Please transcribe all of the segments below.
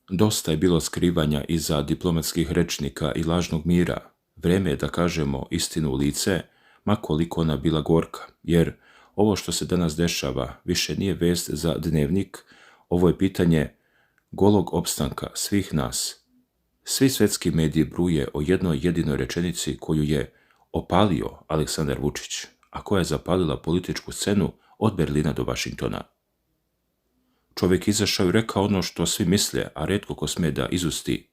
Dosta je bilo skrivanja iza diplomatskih rečnika i lažnog mira. Vrijeme je da kažemo istinu u lice, ma koliko ona bila gorka, jer ovo što se danas dešava više nije vest za dnevnik, ovo je pitanje golog opstanka svih nas. Svi svetski mediji bruje o jednoj jedinoj rečenici koju je opalio Aleksandar Vučić, a koja je zapalila političku scenu od Berlina do Vašingtona. Čovjek izašao i rekao ono što svi misle, a retko ko smije da izusti.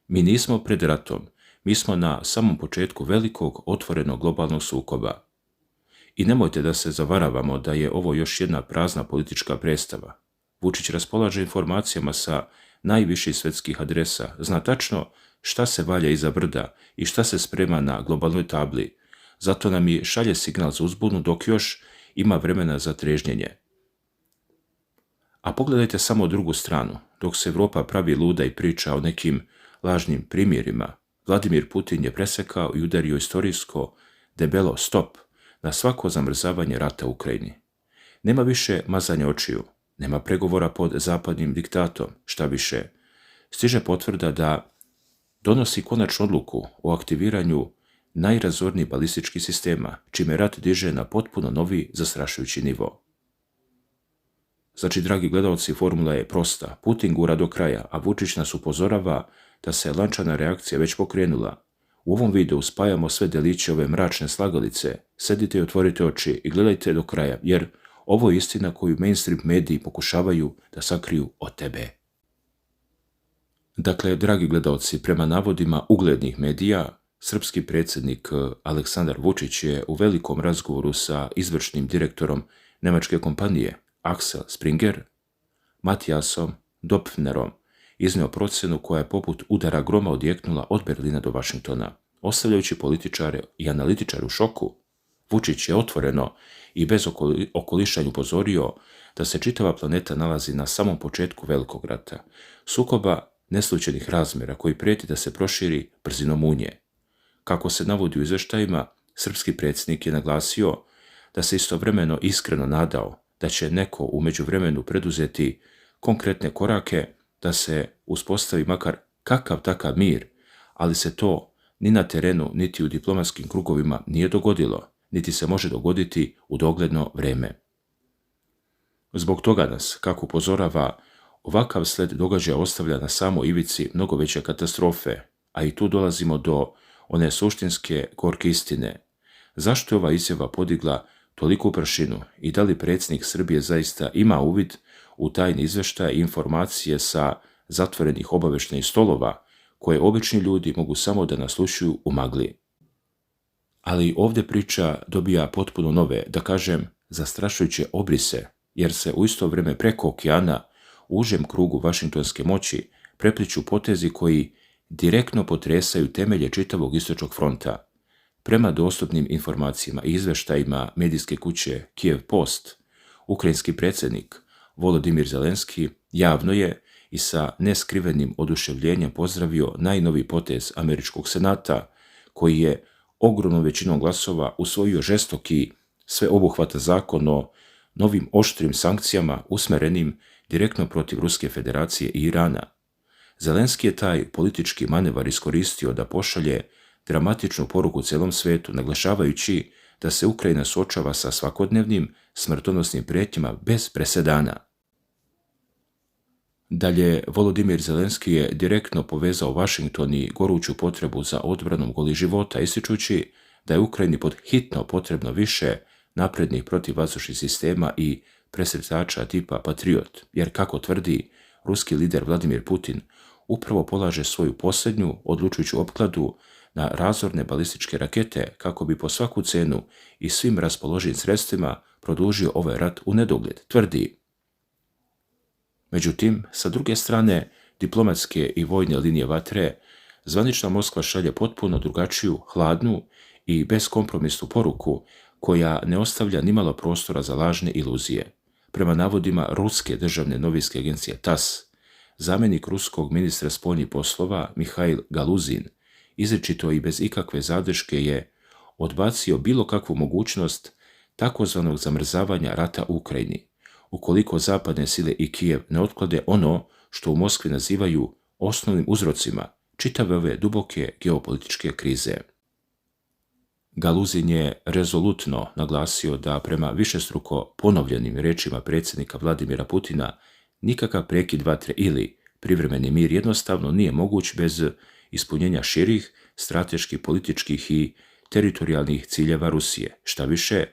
Mi nismo pred ratom, mi smo na samom početku velikog otvorenog globalnog sukoba. I nemojte da se zavaravamo da je ovo još jedna prazna politička predstava. Vučić raspolaže informacijama sa najviših svetskih adresa, zna tačno šta se valja iza brda i šta se sprema na globalnoj tabli, zato nam i šalje signal za uzbunu dok još ima vremena za trežnjenje. A pogledajte samo drugu stranu, dok se Evropa pravi luda i priča o nekim lažnim primjerima, Vladimir Putin je presekao i udario istorijsko debelo stop na svako zamrzavanje rata u Ukrajini. Nema više mazanja očiju, nema pregovora pod zapadnim diktatom, šta više, stiže potvrda da donosi konačnu odluku o aktiviranju najrazornijih balističkih sistema, čime rat diže na potpuno novi zastrašujući nivo. Znači, dragi gledalci, formula je prosta. Putin gura do kraja, a Vučić nas upozorava da se lančana reakcija već pokrenula. U ovom videu spajamo sve deliće ove mračne slagalice. Sedite i otvorite oči i gledajte do kraja, jer ovo je istina koju mainstream mediji pokušavaju da sakriju od tebe. Dakle, dragi gledalci, prema navodima uglednih medija, srpski predsjednik Aleksandar Vučić je u velikom razgovoru sa izvršnim direktorom nemačke kompanije Axel Springer, Matijasom Dopfnerom, iznio procjenu koja je poput udara groma odjeknula od Berlina do Vašingtona. Ostavljajući političare i analitičare u šoku, Vučić je otvoreno i bez okolišanja upozorio da se čitava planeta nalazi na samom početku velikog rata, sukoba neslučajnih razmjera koji prijeti da se proširi brzinom munje. Kako se navodi u izveštajima, srpski predsjednik je naglasio da se istovremeno iskreno nadao da će neko u međuvremenu preduzeti konkretne korake da se uspostavi makar kakav takav mir, ali se to ni na terenu, niti u diplomatskim krugovima nije dogodilo, niti se može dogoditi u dogledno vrijeme. Zbog toga nas, kako upozorava, ovakav sled događaja ostavlja na samoj ivici mnogo veće katastrofe, a i tu dolazimo do one suštinske gorke istine. Zašto je ova izjava podigla toliku pršinu i da li predsjednik Srbije zaista ima uvid u tajne izveštaje i informacije sa zatvorenih obavještajnih stolova koje obični ljudi mogu samo da naslušuju u magli. Ali ovdje priča dobija potpuno nove, da kažem, zastrašujuće obrise, jer se u isto vrijeme preko okeana u užem krugu vašingtonske moći prepliču potezi koji direktno potresaju temelje čitavog istočnog fronta. Prema dostupnim informacijama i izveštajima medijske kuće Kiev Post, ukrajinski predsjednik Volodimir Zelenski javno je i sa neskrivenim oduševljenjem pozdravio najnoviji potez američkog senata, koji je ogromnom većinom glasova usvojio žestoki sveobuhvatan zakon o novim oštrim sankcijama usmerenim direktno protiv Ruske federacije i Irana. Zelenski je taj politički manevar iskoristio da pošalje dramatičnu poruku cijelom svetu, naglašavajući da se Ukrajina suočava sa svakodnevnim smrtonosnim prijetnjama bez presedana. Dalje, Volodimir Zelenski je direktno povezao Vašington i goruću potrebu za odbranom golih života, ističući da je Ukrajini pod hitno potrebno više naprednih protivvazdušnih sistema i presretača tipa Patriot, jer, kako tvrdi ruski lider Vladimir Putin, upravo polaže svoju posljednju odlučujuću opkladu na razorne balističke rakete kako bi po svaku cenu i svim raspoloživim sredstvima produžio ovaj rat u nedogled, tvrdi. Međutim, sa druge strane, diplomatske i vojne linije vatre, zvanična Moskva šalje potpuno drugačiju, hladnu i beskompromisnu poruku koja ne ostavlja nimalo prostora za lažne iluzije. Prema navodima ruske državne novinske agencije TASS, zamjenik ruskog ministra spoljnih poslova Mihail Galuzin izričito i bez ikakve zadrške je odbacio bilo kakvu mogućnost takozvanog zamrzavanja rata u Ukrajini, ukoliko zapadne sile i Kijev ne otklade ono što u Moskvi nazivaju osnovnim uzrocima čitave ove duboke geopolitičke krize. Galuzin je rezolutno naglasio da prema višestruko ponovljenim rečima predsjednika Vladimira Putina nikakav prekid vatre ili privremeni mir jednostavno nije moguć bez ispunjenja širih, strateških, političkih i teritorijalnih ciljeva Rusije. Šta više,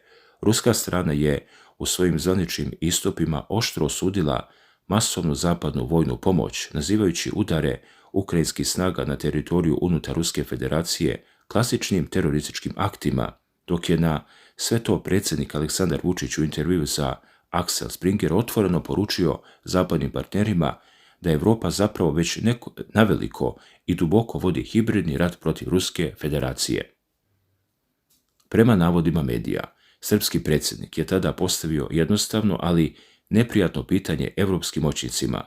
ruska strana je u svojim zvaničnim istupima oštro osudila masovnu zapadnu vojnu pomoć, nazivajući udare ukrajinskih snaga na teritoriju unutar Ruske federacije klasičnim terorističkim aktima, dok je na sve to predsjednik Aleksandar Vučić u intervjuu za Axel Springer otvoreno poručio zapadnim partnerima da Europa zapravo već naveliko i duboko vodi hibridni rat protiv Ruske federacije. Prema navodima medija, srpski predsjednik je tada postavio jednostavno, ali neprijatno pitanje evropskim moćnicima.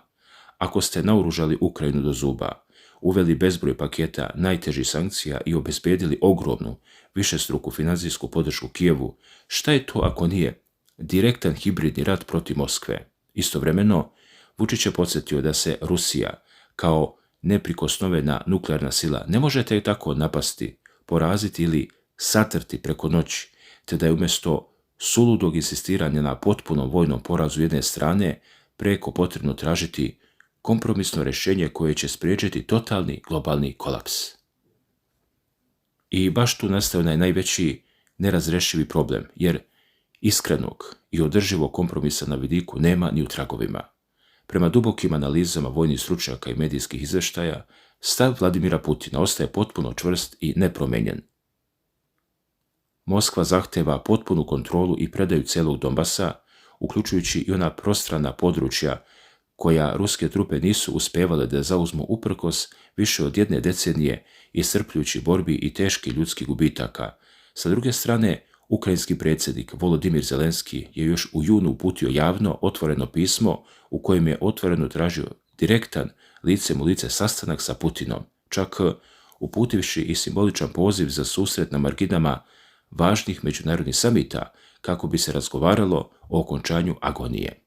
Ako ste naoružali Ukrajinu do zuba, uveli bezbroj paketa najtežih sankcija i obezbedili ogromnu, višestruku financijsku podršku Kijevu, šta je to ako nije direktan hibridni rat protiv Moskve? Istovremeno, Vučić je podsjetio da se Rusija, kao neprikosnovena nuklearna sila, ne može tek tako napasti, poraziti ili satrti preko noći, te da je umjesto suludog insistiranja na potpunom vojnom porazu jedne strane preko potrebno tražiti kompromisno rješenje koje će spriječiti totalni globalni kolaps. I baš tu nastaje onaj najveći nerazrešivi problem, jer iskrenog i održivog kompromisa na vidiku nema ni u tragovima. Prema dubokim analizama vojnih stručnjaka i medijskih izvještaja, stav Vladimira Putina ostaje potpuno čvrst i nepromijenjen. Moskva zahteva potpunu kontrolu i predaju cijelog Donbasa, uključujući i ona prostrana područja koja ruske trupe nisu uspevale da zauzmu uprkos više od jedne decenije iscrpljujući borbi i teških ljudskih gubitaka. Sa druge strane, ukrajinski predsjednik Volodimir Zelenski je još u junu uputio javno otvoreno pismo u kojem je otvoreno tražio direktan licem u lice sastanak sa Putinom, čak uputivši i simboličan poziv za susret na marginama važnih međunarodnih samita kako bi se razgovaralo o okončanju agonije.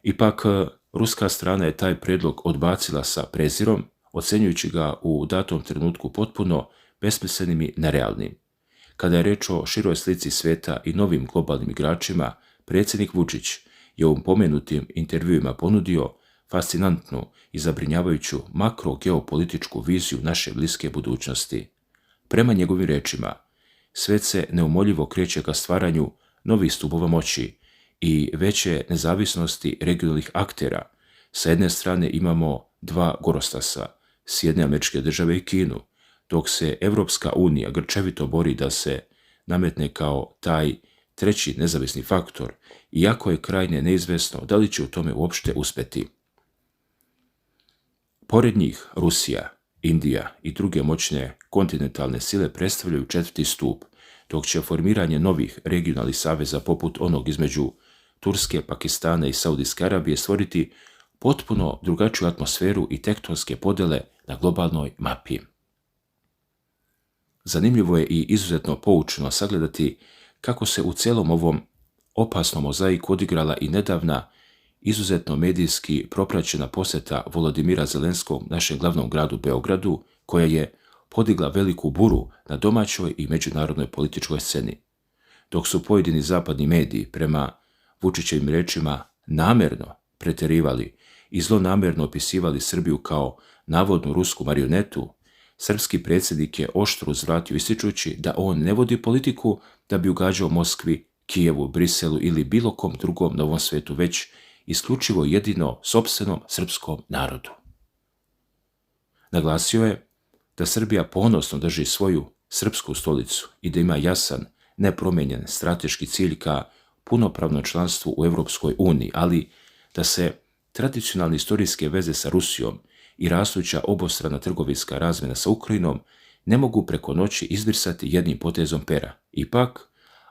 Ipak, ruska strana je taj prijedlog odbacila sa prezirom, ocenjujući ga u datom trenutku potpuno besmislenim i nerealnim. Kada je reč o široj slici svijeta i novim globalnim igračima, predsjednik Vučić je u pomenutim intervjuima ponudio fascinantnu i zabrinjavajuću makrogeopolitičku viziju naše bliske budućnosti. Prema njegovim rečima, svijet se neumoljivo kreće ka stvaranju novih stubova moći i veće nezavisnosti regionalnih aktera. Sa jedne strane imamo dva gorostasa, Sjedinjene Američke Države i Kinu, dok se Evropska unija grčevito bori da se nametne kao taj treći nezavisni faktor, iako je krajnje neizvesno da li će u tome uopšte uspjeti. Pored njih, Rusija, Indija i druge moćne kontinentalne sile predstavljaju četvrti stup, dok će formiranje novih regionalnih saveza poput onog između Turske, Pakistana i Saudijske Arabije stvoriti potpuno drugačiju atmosferu i tektonske podjele na globalnoj mapi. Zanimljivo je i izuzetno poučno sagledati kako se u cijelom ovom opasnom mozaiku odigrala i nedavna izuzetno medijski propraćena posjeta Volodimira Zelenskog našem glavnom gradu Beogradu, koja je podigla veliku buru na domaćoj i međunarodnoj političkoj sceni. Dok su pojedini zapadni mediji prema Vučićevim rečima namjerno pretjerivali i zlonamjerno opisivali Srbiju kao navodnu rusku marionetu, srpski predsjednik je oštro uzvratio ističući da on ne vodi politiku da bi ugađao Moskvi, Kijevu, Briselu ili bilo kom drugom na ovom svijetu, već isključivo jedino sopstvenom srpskom narodu. Naglasio je da Srbija ponosno drži svoju srpsku stolicu i da ima jasan, nepromijenjen strateški cilj ka punopravnom članstvu u Europskoj uniji, ali da se tradicionalne istorijske veze sa Rusijom i rastuća obostrana trgovinska razmjena sa Ukrajinom ne mogu preko noći izbrisati jednim potezom pera. Ipak,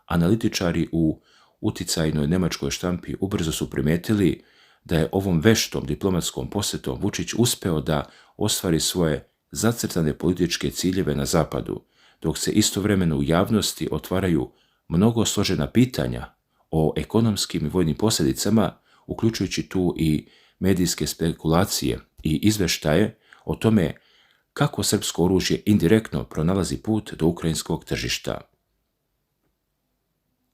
analitičari u uticajnoj njemačkoj štampi ubrzo su primetili da je ovom veštom diplomatskom posjetom Vučić uspeo da ostvari svoje zacrtane političke ciljeve na zapadu, dok se istovremeno u javnosti otvaraju mnogo složena pitanja o ekonomskim i vojnim posljedicama, uključujući tu i medijske spekulacije i izveštaje o tome kako srpsko oružje indirektno pronalazi put do ukrajinskog tržišta.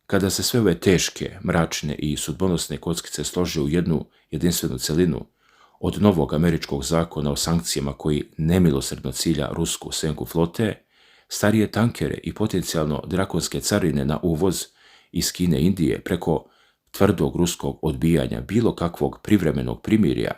Kada se sve ove teške, mračne i sudbonosne kockice slože u jednu jedinstvenu celinu, od novog američkog zakona o sankcijama koji nemilosrdno cilja rusku senku flote, starije tankere i potencijalno drakonske carine na uvoz iz Kine i Indije preko tvrdog ruskog odbijanja bilo kakvog privremenog primirja,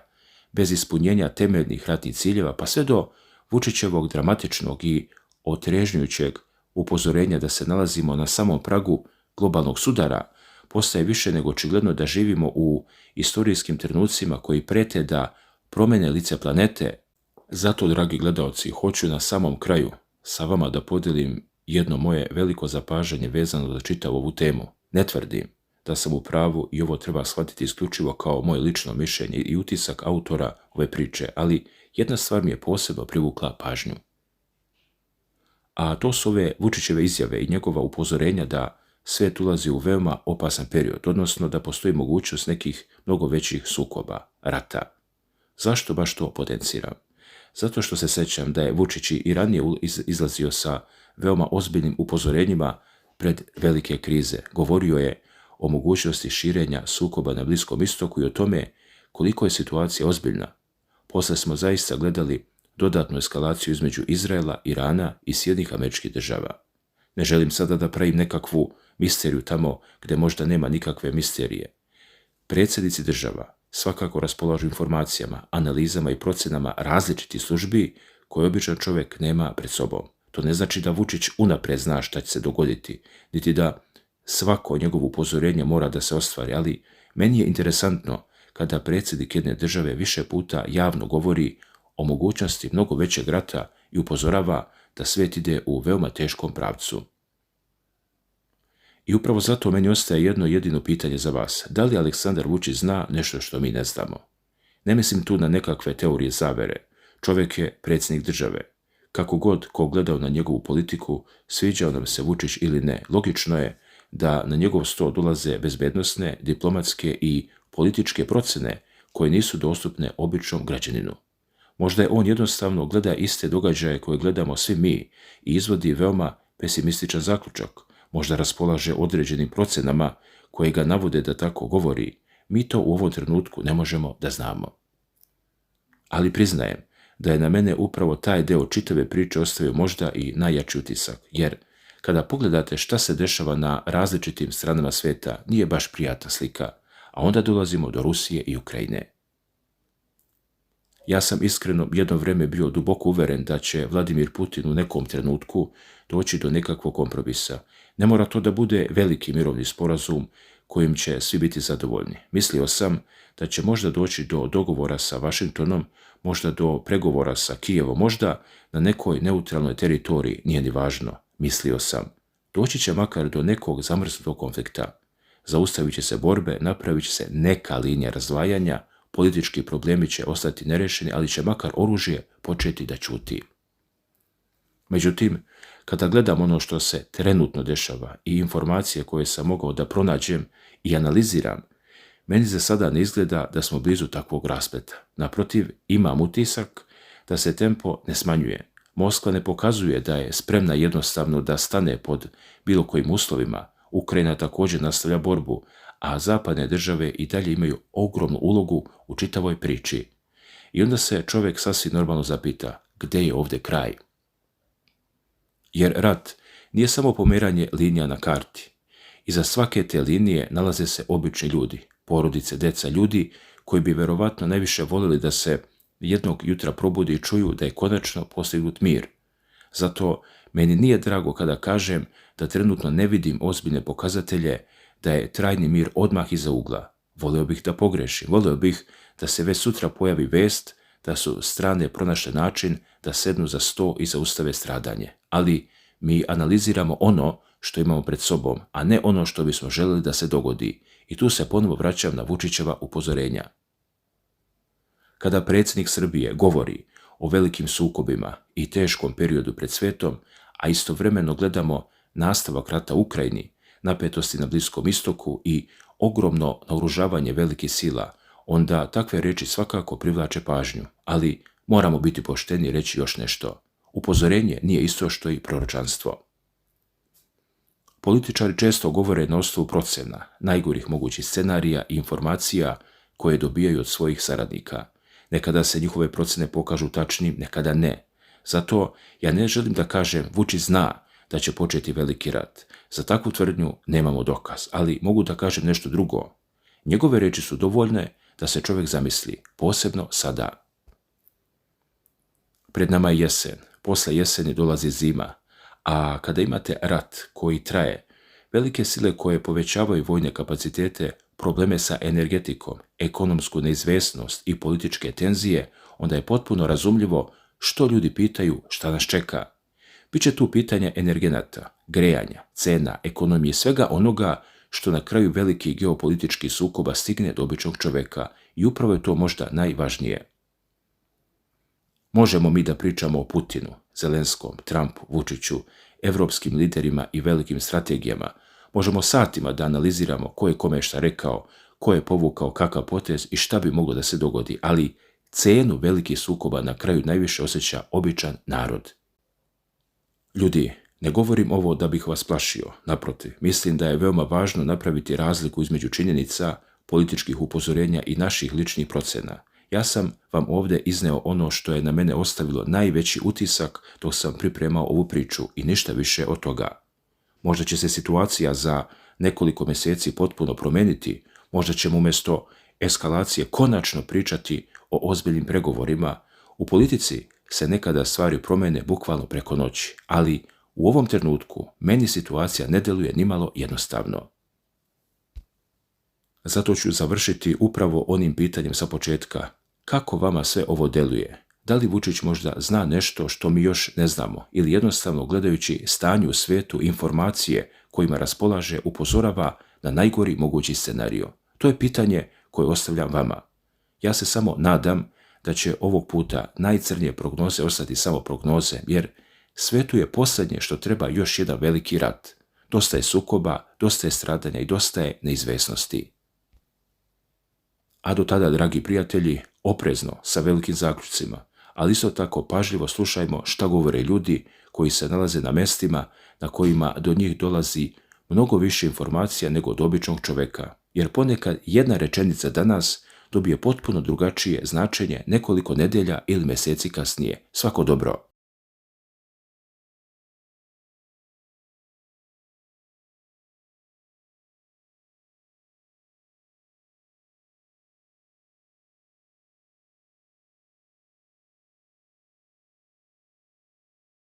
bez ispunjenja temeljnih ratnih ciljeva, pa sve do Vučićevog dramatičnog i otrežnjujućeg upozorenja da se nalazimo na samom pragu globalnog sudara, postaje više nego očigledno da živimo u istorijskim trenucima koji prete da promene lice planete. Zato, dragi gledaoci, hoću na samom kraju sa vama da podijelim jedno moje veliko zapažanje vezano za čitavu ovu temu. Ne tvrdim da sam u pravu i ovo treba shvatiti isključivo kao moje lično mišljenje i utisak autora ove priče, ali jedna stvar mi je posebno privukla pažnju. A to su ove Vučićeve izjave i njegova upozorenja da svijet ulazi u veoma opasan period, odnosno da postoji mogućnost nekih mnogo većih sukoba, rata. Zašto baš to potenciram? Zato što se sjećam da je Vučić i ranije izlazio sa veoma ozbiljnim upozorenjima pred velike krize. Govorio je o mogućnosti širenja sukoba na Bliskom istoku i o tome koliko je situacija ozbiljna. Posle smo zaista gledali dodatnu eskalaciju između Izraela, Irana i Sjedinjenih Američkih Država. Ne želim sada da pravim nekakvu misteriju tamo gdje možda nema nikakve misterije. Predsjednici država svakako raspolažu informacijama, analizama i procenama različitih službi koje običan čovjek nema pred sobom. To ne znači da Vučić unaprijed zna šta će se dogoditi, niti da svako njegovo upozorenje mora da se ostvari, ali meni je interesantno kada predsjednik jedne države više puta javno govori o mogućnosti mnogo većeg rata i upozorava da svijet ide u veoma teškom pravcu. I upravo zato meni ostaje jedno jedino pitanje za vas. Da li Aleksandar Vučić zna nešto što mi ne znamo? Ne mislim tu na nekakve teorije zavere. Čovjek je predsjednik države. Kako god ko gledao na njegovu politiku, sviđao nam se Vučić ili ne, logično je da na njegov sto dolaze bezbednosne, diplomatske i političke procene koje nisu dostupne običnom građaninu. Možda je on jednostavno gleda iste događaje koje gledamo svi mi i izvodi veoma pesimističan zaključak. Možda raspolaže određenim procenama koje ga navode da tako govori. Mi to u ovom trenutku ne možemo da znamo. Ali priznajem da je na mene upravo taj deo čitave priče ostavio možda i najjači utisak, jer kada pogledate šta se dešava na različitim stranama svijeta, nije baš prijatna slika, a onda dolazimo do Rusije i Ukrajine. Ja sam iskreno jedno vrijeme bio duboko uveren da će Vladimir Putin u nekom trenutku doći do nekakvog kompromisa. Ne mora to da bude veliki mirovni sporazum kojim će svi biti zadovoljni. Mislio sam da će možda doći do dogovora sa Vašingtonom, možda do pregovora sa Kijevom, možda na nekoj neutralnoj teritoriji, nije ni važno. Mislio sam, doći će makar do nekog zamrznutog konflikta. Zaustavit će se borbe, napravit će se neka linija razdvajanja, politički problemi će ostati nerešeni, ali će makar oružje početi da ćuti. Međutim, kada gledam ono što se trenutno dešava i informacije koje sam mogao da pronađem i analiziram, meni za sada ne izgleda da smo blizu takvog raspleta. Naprotiv, imam utisak da se tempo ne smanjuje. Moskva ne pokazuje da je spremna jednostavno da stane pod bilo kojim uslovima. Ukrajina također nastavlja borbu, a zapadne države i dalje imaju ogromnu ulogu u čitavoj priči. I onda se čovjek sasvim normalno zapita, gdje je ovdje kraj? Jer rat nije samo pomeranje linija na karti. Iza svake te linije nalaze se obični ljudi, porodice, deca, ljudi koji bi verovatno najviše voljeli da se jednog jutra probudi i čuju da je konačno postignut mir. Zato meni nije drago kada kažem da trenutno ne vidim ozbiljne pokazatelje da je trajni mir odmah iza ugla. Voleo bih da pogrešim, voleo bih da se već sutra pojavi vest da su strane pronašle način da sednu za sto i zaustave stradanje. Ali mi analiziramo ono što imamo pred sobom, a ne ono što bismo željeli da se dogodi. I tu se ponovo vraćam na Vučićeva upozorenja. Kada predsjednik Srbije govori o velikim sukobima i teškom periodu pred svijetom, a istovremeno gledamo nastavak rata u Ukrajini, napetosti na Bliskom istoku i ogromno naoružavanje velikih sila, onda takve riječi svakako privlače pažnju, ali moramo biti pošteni i reći još nešto. Upozorenje nije isto što i proročanstvo. Političari često govore na osnovu procena, najgorih mogućih scenarija i informacija koje dobijaju od svojih saradnika. Nekada se njihove procene pokažu tačnim, nekada ne. Zato ja ne želim da kažem Vučić zna da će početi veliki rat. Za takvu tvrdnju nemamo dokaz, ali mogu da kažem nešto drugo. Njegove reči su dovoljne da se čovjek zamisli, posebno sada. Pred nama je jesen, posle jeseni dolazi zima, a kada imate rat koji traje, velike sile koje povećavaju vojne kapacitete, probleme sa energetikom, ekonomsku neizvesnost i političke tenzije, onda je potpuno razumljivo što ljudi pitaju šta nas čeka. Biće tu pitanje energenata, grejanja, cena, ekonomije i svega onoga što na kraju veliki geopolitički sukoba stigne do običnog čoveka i upravo je to možda najvažnije. Možemo mi da pričamo o Putinu, Zelenskom, Trumpu, Vučiću, evropskim liderima i velikim strategijama. Možemo satima da analiziramo ko je kome šta rekao, ko je povukao kakav potez i šta bi moglo da se dogodi, ali cenu velikih sukoba na kraju najviše osjeća običan narod. Ljudi, ne govorim ovo da bih vas plašio, naprotiv, mislim da je veoma važno napraviti razliku između činjenica, političkih upozorenja i naših ličnih procena. Ja sam vam ovdje izneo ono što je na mene ostavilo najveći utisak dok sam pripremao ovu priču i ništa više od toga. Možda će se situacija za nekoliko mjeseci potpuno promeniti, možda ćemo umjesto eskalacije konačno pričati o ozbiljnim pregovorima. U politici se nekada stvari promene bukvalno preko noći, ali u ovom trenutku meni situacija ne deluje nimalo jednostavno. Zato ću završiti upravo onim pitanjem sa početka. Kako vama sve ovo deluje? Da li Vučić možda zna nešto što mi još ne znamo ili jednostavno gledajući stanje u svijetu informacije kojima raspolaže upozorava na najgori mogući scenario? To je pitanje koje ostavljam vama. Ja se samo nadam da će ovog puta najcrnije prognoze ostati samo prognoze, jer svetu je posljednje što treba još jedan veliki rat. Dosta je sukoba, dosta je stradanja i dosta je neizvesnosti. A do tada, dragi prijatelji, oprezno sa velikim zaključcima, ali isto tako pažljivo slušajmo šta govore ljudi koji se nalaze na mestima na kojima do njih dolazi mnogo više informacija nego od običnog čoveka, jer ponekad jedna rečenica danas dobije potpuno drugačije značenje nekoliko nedelja ili mjeseci kasnije. Svako dobro.